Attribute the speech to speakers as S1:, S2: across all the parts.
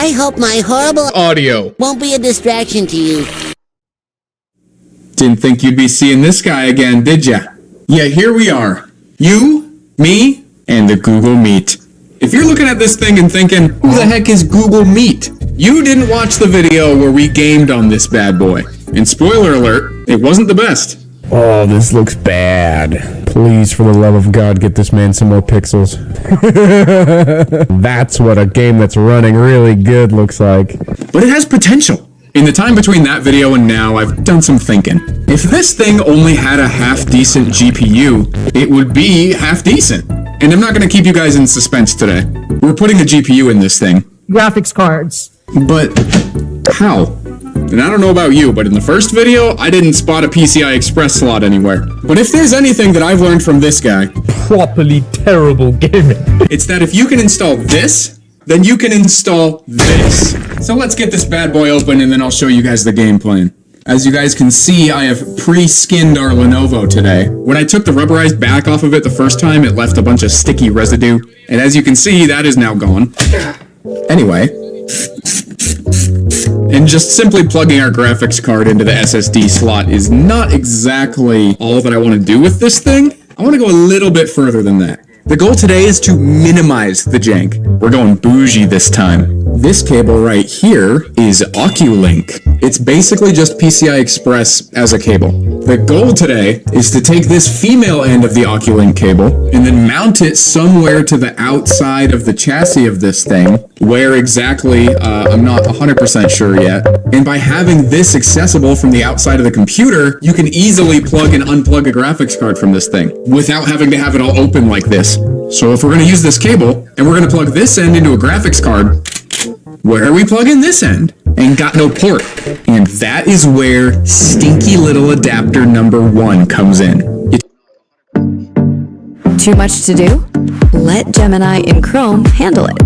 S1: I hope my horrible
S2: audio
S1: won't be a distraction to you.
S2: Didn't think you'd be seeing this guy again, did ya? Yeah, here we are. You, me, and the Google Meet. If you're looking at this thing and thinking, who the heck is Google Meet? You didn't watch the video where we gamed on this bad boy. And spoiler alert, it wasn't the best.
S3: Oh, this looks bad. Please, for the love of God, get this man some more pixels. That's what a game that's running really good looks like.
S2: But it has potential. In the time between that video and now, I've done some thinking. If this thing only had a half-decent GPU, it would be half-decent. And I'm not going to keep you guys in suspense today. We're putting a GPU in this thing.
S4: Graphics cards.
S2: But how? And I don't know about you, but in the first video, I didn't spot a PCI Express slot anywhere. But if there's anything that I've learned from this guy,
S3: Properly terrible gaming.
S2: it's that if you can install this, then you can install this. So let's get this bad boy open and then I'll show you guys the game plan. As you guys can see, I have pre-skinned our Lenovo today. When I took the rubberized back off of it the first time, it left a bunch of sticky residue. And as you can see, that is now gone. Anyway. And just simply plugging our graphics card into the SSD slot is not exactly all that I want to do with this thing. I want to go a little bit further than that. The goal today is to minimize the jank. We're going bougie this time. This cable right here is Oculink. It's basically just PCI Express as a cable. The goal today is to take this female end of the Oculink cable and then mount it somewhere to the outside of the chassis of this thing. Where exactly, I'm not 100% sure yet. And by having this accessible from the outside of the computer, you can easily plug and unplug a graphics card from this thing without having to have it all open like this. So if we're going to use this cable and we're going to plug this end into a graphics card, where are we plugging this end? Ain't got no port. And that is where stinky little adapter number 1 comes in.
S5: Too much to do? Let Gemini in Chrome handle it.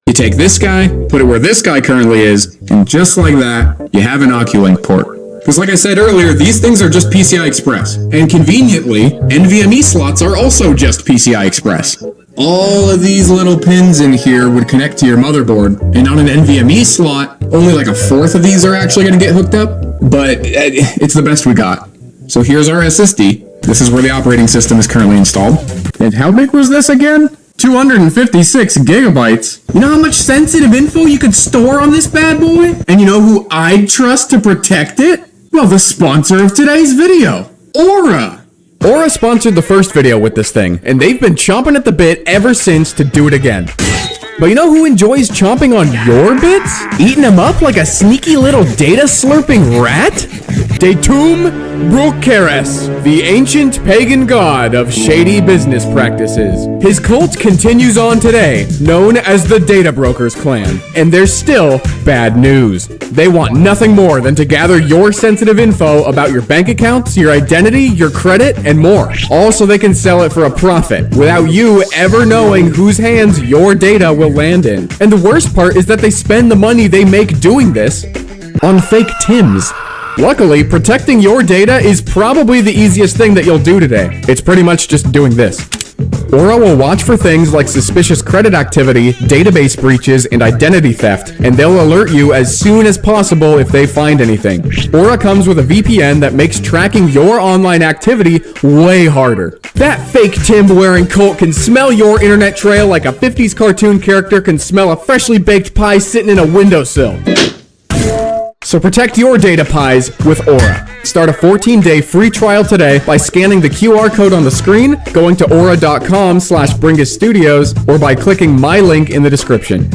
S2: You take this guy, put it where this guy currently is, and just like that, you have an Oculink port. Because like I said earlier, these things are just PCI Express. And conveniently, NVMe slots are also just PCI Express. All of these little pins in here would connect to your motherboard. And on an NVMe slot, only like a fourth of these are actually going to get hooked up. But it's the best we got. So here's our SSD. This is where the operating system is currently installed. And how big was this again? 256 gigabytes. You know how much sensitive info you could store on this bad boy? And you know who I'd trust to protect it? Well, the sponsor of today's video, Aura.
S3: Aura sponsored the first video with this thing, and they've been chomping at the bit ever since to do it again. But you know who enjoys chomping on your bits? Eating them up like a sneaky little data slurping rat? Datum Brukeres, the ancient pagan god of shady business practices. His cult continues on today, known as the Data Brokers Clan. And there's still bad news. They want nothing more than to gather your sensitive info about your bank accounts, your identity, your credit, and more. All so they can sell it for a profit, without you ever knowing whose hands your data will land in. And the worst part is that they spend the money they make doing this on fake Tims. Luckily, protecting your data is probably the easiest thing that you'll do today. It's pretty much just doing this. Aura will watch for things like suspicious credit activity, database breaches, and identity theft, and they'll alert you as soon as possible if they find anything. Aura comes with a VPN that makes tracking your online activity way harder. That fake Tim-wearing cult can smell your internet trail like a 50s cartoon character can smell a freshly baked pie sitting in a windowsill. So protect your data pies with Aura. Start a 14-day free trial today by scanning the QR code on the screen, going to aura.com/BringusStudios, or by clicking my link in the description.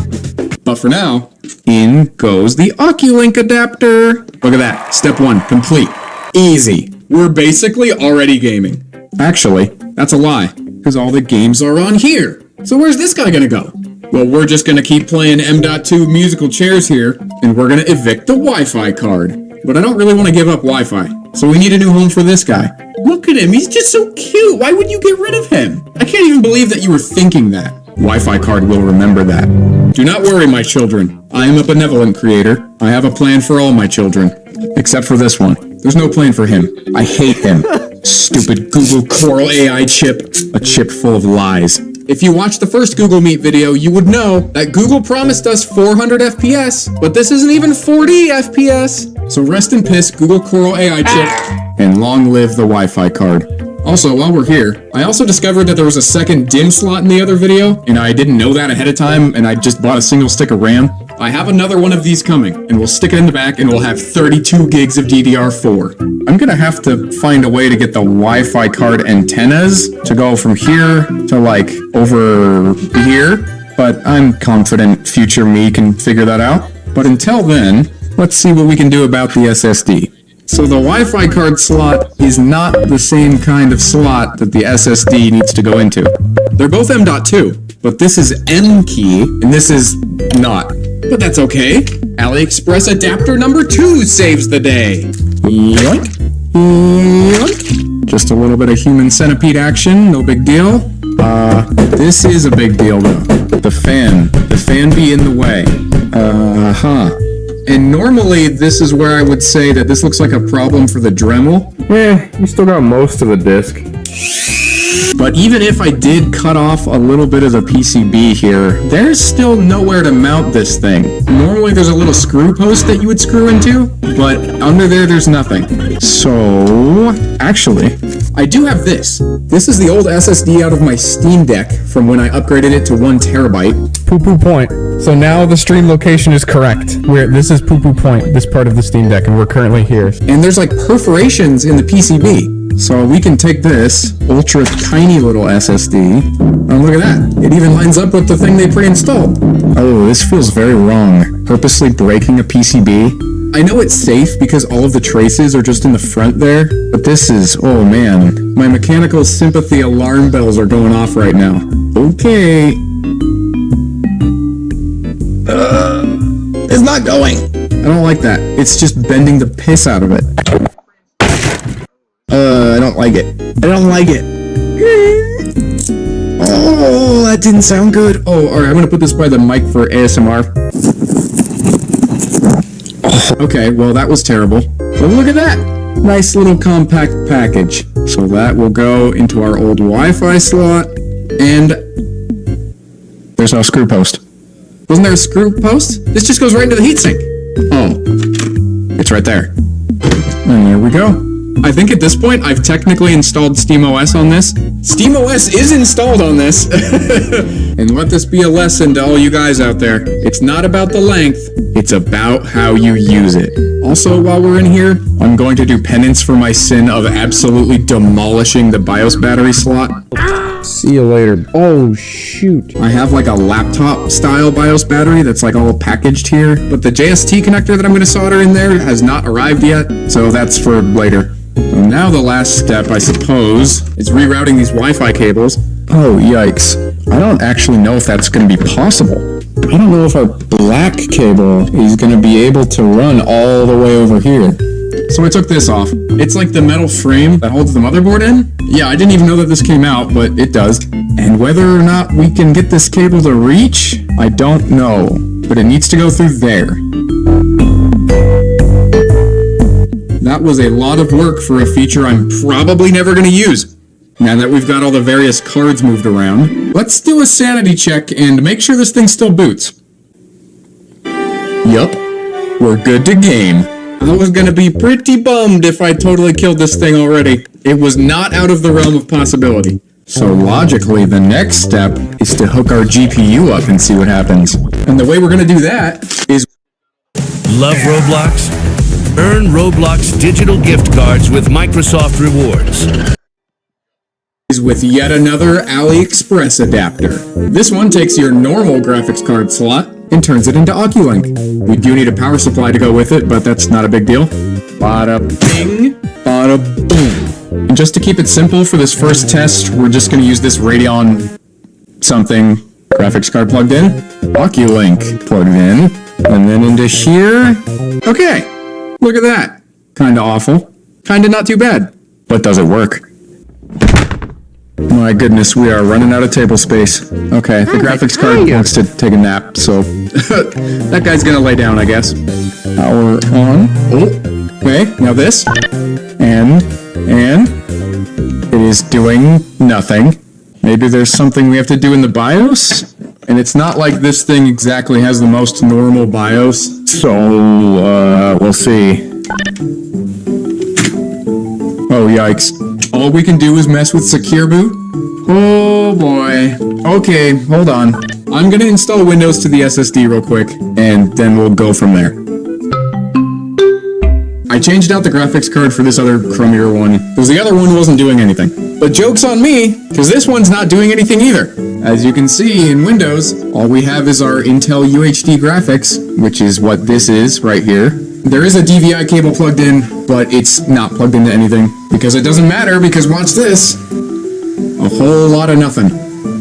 S2: But for now, in goes the Oculink adapter. Look at that. Step 1, complete. Easy. We're basically already gaming. Actually, that's a lie, because all the games are on here. So where's this guy gonna go? Well, we're just gonna keep playing M.2 musical chairs here, and we're gonna evict the Wi-Fi card. But I don't really want to give up Wi-Fi, so we need a new home for this guy. Look at him, he's just so cute. Why would you get rid of him? I can't even believe that you were thinking that. Wi-Fi card will remember that. Do not worry, my children. I am a benevolent creator. I have a plan for all my children. Except for this one. There's no plan for him. I hate him. Stupid Google Coral AI chip. A chip full of lies. If you watched the first Google Meet video, you would know that Google promised us 400 FPS, but this isn't even 40 FPS. So rest in piss, Google Coral AI chip, and long live the Wi-Fi card. Also, while we're here, I also discovered that there was a second DIMM slot in the other video, and I didn't know that ahead of time, and I just bought a single stick of RAM. I have another one of these coming, and we'll stick it in the back, and we'll have 32 gigs of DDR4. I'm gonna have to find a way to get the Wi-Fi card antennas to go from here to, like, over here, but I'm confident future me can figure that out. But until then, let's see what we can do about the SSD. So the Wi-Fi card slot is not the same kind of slot that the SSD needs to go into. They're both M.2, but this is M key, and this is not. But that's okay. AliExpress adapter number 2 saves the day. Yoink. Yoink. Just a little bit of human centipede action, no big deal. This is a big deal though. The fan be in the way. And normally, this is where I would say that this looks like a problem for the Dremel.
S3: You still got most of the disc.
S2: But even if I did cut off a little bit of the PCB here, there's still nowhere to mount this thing. Normally there's a little screw post that you would screw into, but under there's nothing. So, actually, I do have this. This is the old SSD out of my Steam Deck from when I upgraded it to 1 terabyte.
S3: Poo-poo point. So now the stream location is correct. This is poo-poo point, this part of the Steam Deck, and we're currently here.
S2: And there's like perforations in the PCB. So we can take this ultra tiny little SSD, and look at that. It even lines up with the thing they pre-installed. Oh, this feels very wrong. Purposely breaking a PCB. I know it's safe because all of the traces are just in the front there, but this is, oh man. My mechanical sympathy alarm bells are going off right now. Okay. It's not going. I don't like that. It's just bending the piss out of it. I don't like it. I don't like it. Oh, that didn't sound good. Oh, alright, I'm gonna put this by the mic for ASMR. Okay, well that was terrible. But look at that! Nice little compact package. So that will go into our old Wi-Fi slot, and there's no screw post. Wasn't there a screw post? This just goes right into the heatsink. Oh, it's right there. And there we go. I think at this point, I've technically installed SteamOS on this. SteamOS is installed on this. And let this be a lesson to all you guys out there. It's not about the length, it's about how you use it. Also, while we're in here, I'm going to do penance for my sin of absolutely demolishing the BIOS battery slot.
S3: See you later. Oh, shoot.
S2: I have like a laptop style BIOS battery that's like all packaged here, but the JST connector that I'm going to solder in there has not arrived yet, so that's for later. So now the last step, I suppose, is rerouting these Wi-Fi cables. Oh, yikes. I don't actually know if that's going to be possible. I don't know if our black cable is going to be able to run all the way over here. So I took this off. It's like the metal frame that holds the motherboard in. Yeah, I didn't even know that this came out, but it does. And whether or not we can get this cable to reach, I don't know. But it needs to go through there. That was a lot of work for a feature I'm probably never going to use. Now that we've got all the various cards moved around, let's do a sanity check and make sure this thing still boots. Yup, we're good to game. I was gonna be pretty bummed if I totally killed this thing already. It was not out of the realm of possibility. So logically, the next step is to hook our GPU up and see what happens. And the way we're gonna do that is...
S4: Love Roblox? Earn Roblox digital gift cards with Microsoft Rewards.
S2: Is with yet another AliExpress adapter. This one takes your normal graphics card slot and turns it into OcuLink. We do need a power supply to go with it, but that's not a big deal. Bada bing, bada boom. And just to keep it simple for this first test, we're just going to use this Radeon something graphics card plugged in, OcuLink plugged in, and then into here. Okay, look at that. Kinda awful. Kinda not too bad. But does it work? My goodness, we are running out of table space. Okay, the graphics card wants to take a nap, so that guy's gonna lay down, I guess. Power on. Oh, okay, now this. And it is doing nothing. Maybe there's something we have to do in the BIOS? And it's not like this thing exactly has the most normal BIOS. So, we'll see. Oh, yikes. All we can do is mess with Secure Boot? Oh, boy. Okay, hold on. I'm gonna install Windows to the SSD real quick, and then we'll go from there. I changed out the graphics card for this other chromier one, because the other one wasn't doing anything. But joke's on me, because this one's not doing anything either. As you can see in Windows, all we have is our Intel UHD graphics, which is what this is right here. There is a DVI cable plugged in, but it's not plugged into anything, because it doesn't matter, because watch this. A whole lot of nothing.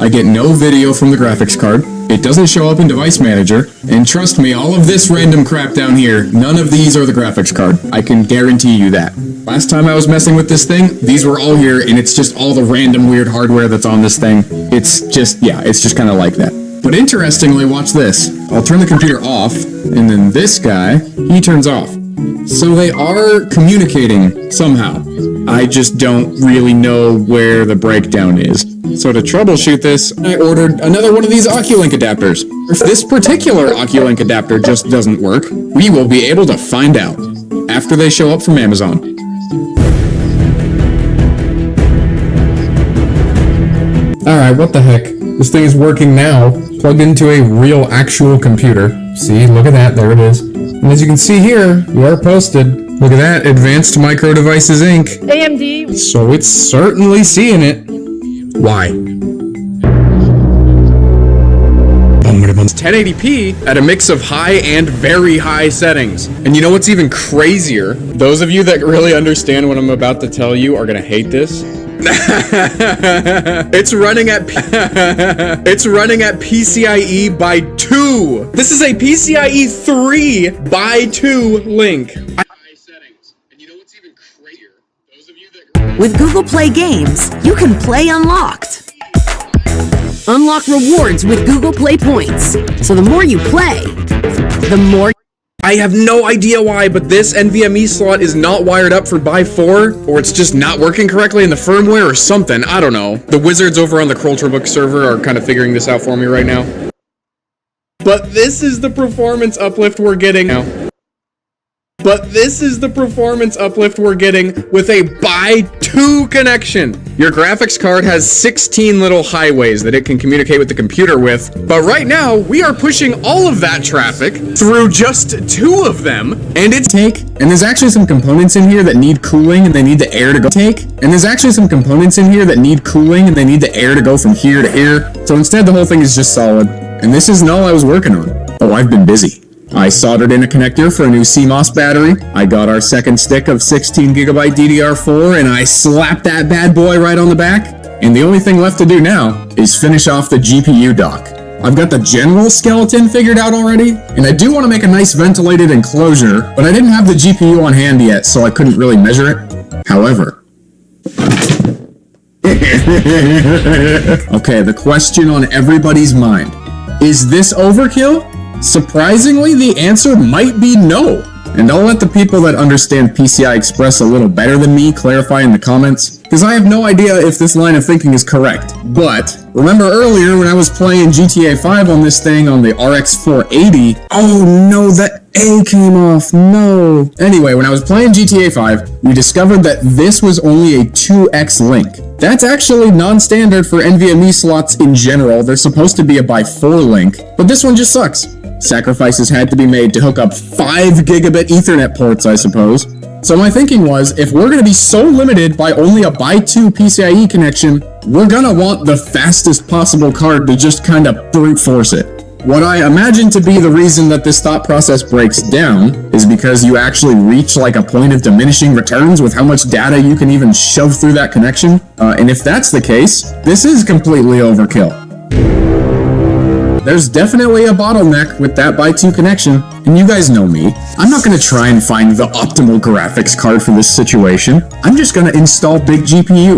S2: I get no video from the graphics card. It doesn't show up in Device Manager, and trust me, all of this random crap down here, none of these are the graphics card. I can guarantee you that. Last time I was messing with this thing, these were all here, and it's just all the random weird hardware that's on this thing. It's just kind of like that. But interestingly, watch this. I'll turn the computer off, and then this guy, he turns off. So they are communicating somehow. I just don't really know where the breakdown is. So to troubleshoot this, I ordered another one of these Oculink adapters. If this particular Oculink adapter just doesn't work, we will be able to find out after they show up from Amazon.
S3: Alright, what the heck? This thing is working now, plugged into a real actual computer. See, look at that, there it is. And as you can see here, we are posted. Look at that, Advanced Micro Devices Inc.
S6: AMD.
S3: So it's certainly seeing it. Why? It's 1080p at a mix of high and very high settings. And you know what's even crazier? Those of you that really understand what I'm about to tell you are gonna hate this. It's running at PCIe by 2. This is a PCIe 3 by 2 link.
S7: With Google Play Games, you can play unlocked. Unlock rewards with Google Play Points. So the more you play, the more...
S3: I have no idea why, but this NVMe slot is not wired up for by 4, or it's just not working correctly in the firmware or something. I don't know. The wizards over on the Ultrabook server are kind of figuring this out for me right now. But this is the performance uplift we're getting now. With a by 2 connection. Your graphics card has 16 little highways that it can communicate with the computer with, but right now we are pushing all of that traffic through just 2 of them, and it's
S2: And there's actually some components in here that need cooling and they need the air to go from here to here. So instead the whole thing is just solid. And this isn't all I was working on. Oh, I've been busy. I soldered in a connector for a new CMOS battery. I got our second stick of 16GB DDR4 and I slapped that bad boy right on the back. And the only thing left to do now is finish off the GPU dock. I've got the general skeleton figured out already, and I do want to make a nice ventilated enclosure, but I didn't have the GPU on hand yet, so I couldn't really measure it. However... Okay, the question on everybody's mind. Is this overkill? Surprisingly, the answer might be no. And I'll let the people that understand PCI Express a little better than me clarify in the comments, because I have no idea if this line of thinking is correct. But, remember earlier when I was playing GTA 5 on this thing on the RX 480, oh no, the A came off, no. Anyway, when I was playing GTA 5, we discovered that this was only a 2x link. That's actually non-standard for NVMe slots in general. They're supposed to be a by 4 link, but this one just sucks. Sacrifices had to be made to hook up 5GB Ethernet ports, I suppose. So my thinking was, if we're going to be so limited by only a by 2 PCIe connection, we're going to want the fastest possible card to just kind of brute force it. What I imagine to be the reason that this thought process breaks down is because you actually reach like a point of diminishing returns with how much data you can even shove through that connection. And if that's the case, this is completely overkill. There's definitely a bottleneck with that by 2 connection, and you guys know me. I'm not going to try and find the optimal graphics card for this situation. I'm just going to install big GPU.